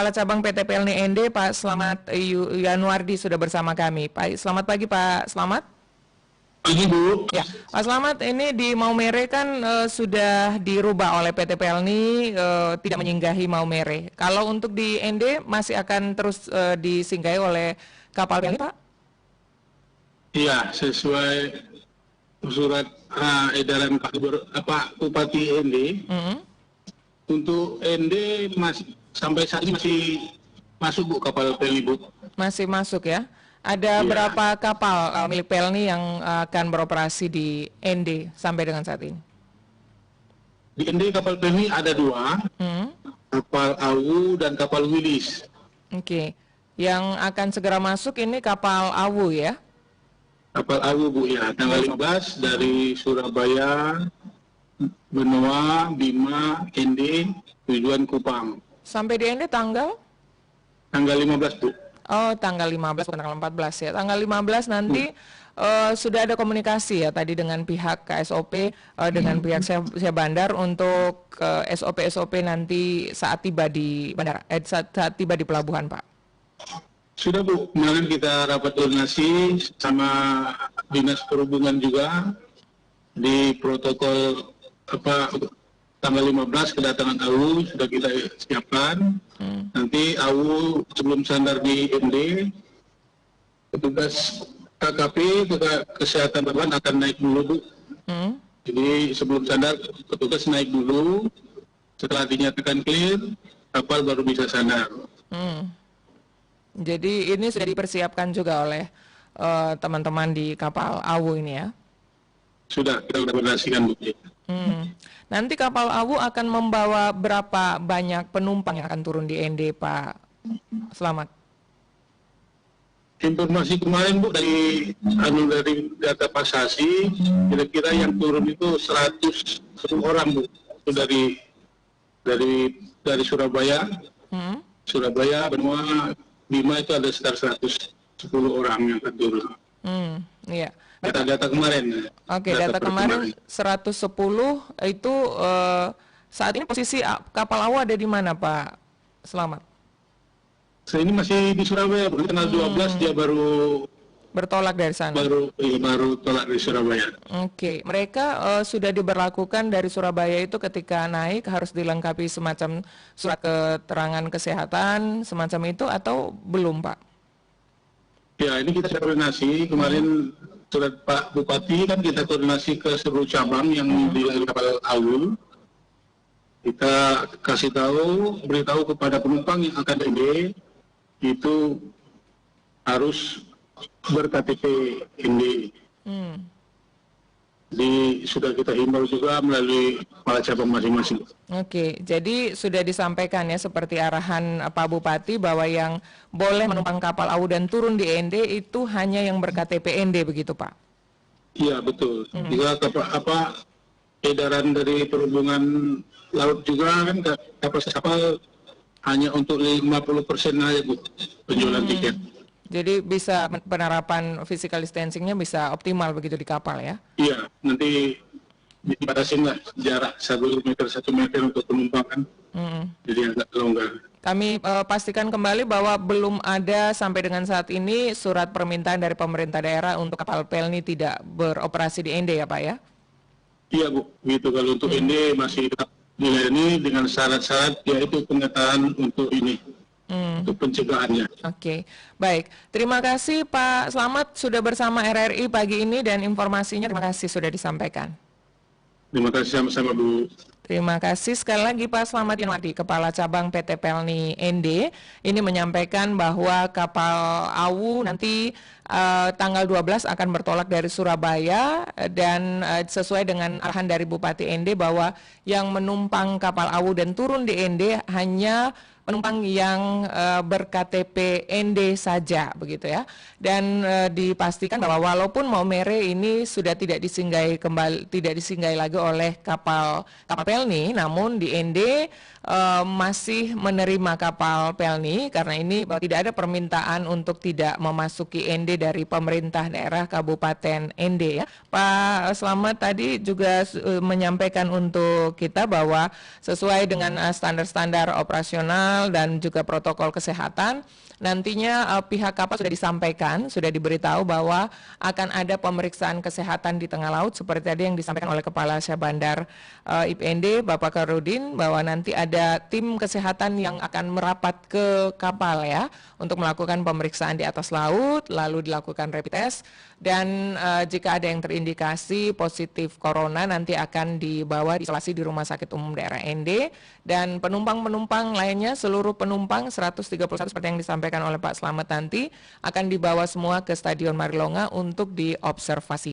Kepala Cabang PT PLN ND, Pak Slamet Yanuardi sudah bersama kami. Pak, selamat pagi Pak Slamet. Pagi Bu. Ya, Pak Slamet, ini di Maumere kan sudah dirubah oleh PT PLN tidak menyinggahi Maumere. Kalau untuk di ND masih akan terus disinggahi oleh kapal PLN, Pak? Iya, sesuai surat edaran Pak Bupati ND. Untuk ND masih sampai saat ini masih masuk Bu kapal PLN Bu. Masih masuk ya. Ada berapa kapal milik PLN yang akan beroperasi di ND sampai dengan saat ini? Di ND kapal PLN ada 2, kapal AWU dan kapal Wilis. Oke, yang akan segera masuk ini kapal AWU ya? Kapal AWU Bu ya, tanggal 15 dari Surabaya, Benoa, Bima, ND, tujuan Kupang. Sampai di ND tanggal? Tanggal 15 Bu. Oh, tanggal 15 bukan tanggal 14 ya. Tanggal 15 nanti sudah ada komunikasi ya tadi dengan pihak KSOP, dengan pihak Syah Bandar untuk SOP-SOP nanti saat tiba di bandara, saat tiba di pelabuhan, Pak. Sudah Bu, kemarin kita rapat koordinasi sama Dinas Perhubungan juga di protokol tanggal 15 kedatangan AWU sudah kita siapkan. Nanti AWU sebelum sandar di ND, petugas KKP, kesehatan terbang akan naik dulu Bu. Jadi sebelum sandar petugas naik dulu, setelah dinyatakan clear, kapal baru bisa sandar. Jadi ini sudah dipersiapkan juga oleh teman-teman di kapal AWU ini ya? Sudah, kita sudah koordinasikan Bu. Nanti kapal AWU akan membawa berapa banyak penumpang yang akan turun di ND, Pak Slamet? Informasi kemarin Bu dari data Pasasi, kira-kira yang turun itu 110 orang Bu. Itu dari Surabaya, Surabaya, Benoa, Bima itu ada sekitar 110 orang yang akan turun. Iya. Data kemarin. Oke, data kemarin 110 itu saat ini posisi kapal AWU ada di mana, Pak Slamet? Saya ini masih di Surabaya, tanggal 12 dia baru bertolak dari sana. Baru tolak dari Surabaya. Oke, mereka sudah diberlakukan dari Surabaya itu ketika naik harus dilengkapi semacam surat keterangan kesehatan semacam itu atau belum, Pak? Ya, ini kita koordinasi kemarin. Surat Pak Bupati kan kita koordinasi ke seluruh cabang yang di kapal AWU. Kita kasih tahu, beritahu kepada penumpang yang akan ND itu harus ber-KTP ND. Jadi sudah kita himbau juga melalui kepala cabang masing-masing. Oke, jadi sudah disampaikan ya seperti arahan Pak Bupati bahwa yang boleh menumpang kapal AWU dan turun di ND itu hanya yang ber-KTP ND begitu, Pak? Iya betul. Juga edaran dari perhubungan laut juga kan kapal hanya untuk 50% aja Bu penjualan tiket. Jadi bisa penerapan physical distancing-nya bisa optimal begitu di kapal ya? Iya, nanti dibatasin lah jarak 1 meter untuk penumpang kan. Jadi agak longgar. Kami pastikan kembali bahwa belum ada sampai dengan saat ini surat permintaan dari pemerintah daerah untuk kapal PLN tidak beroperasi di ND ya Pak ya? Iya Bu, gitu. Kalau untuk ND masih tetap dilayani dengan syarat-syarat yaitu pengetaan untuk ini. Untuk pencegahannya. Oke, baik. Terima kasih Pak Slamet sudah bersama RRI pagi ini dan informasinya terima kasih sudah disampaikan. Terima kasih sama-sama Bu. Terima kasih sekali lagi Pak Slamet Yanuardi, Kepala Cabang PT PLN ND. Ini menyampaikan bahwa kapal AWU nanti tanggal 12 akan bertolak dari Surabaya dan sesuai dengan arahan dari Bupati ND bahwa yang menumpang kapal AWU dan turun di ND hanya penumpang yang ber-KTP ND saja begitu ya. Dan dipastikan bahwa walaupun Maumere ini sudah tidak disinggahi lagi oleh kapal PLN, namun di ND masih menerima kapal Pelni karena ini tidak ada permintaan untuk tidak memasuki ND dari pemerintah daerah Kabupaten ND ya. Pak Slamet tadi juga menyampaikan untuk kita bahwa sesuai dengan standar-standar operasional dan juga protokol kesehatan, nantinya pihak kapal sudah disampaikan, sudah diberitahu bahwa akan ada pemeriksaan kesehatan di tengah laut seperti tadi yang disampaikan oleh Kepala Syah Bandar IPND Bapak Karudin, bahwa nanti ada tim kesehatan yang akan merapat ke kapal ya untuk melakukan pemeriksaan di atas laut, lalu dilakukan rapid test, dan jika ada yang terindikasi positif corona nanti akan dibawa diisolasi di Rumah Sakit Umum Daerah ND, dan penumpang-penumpang lainnya seluruh penumpang 131 seperti yang disampaikan oleh Pak Slamet nanti akan dibawa semua ke Stadion Marilonga untuk diobservasi.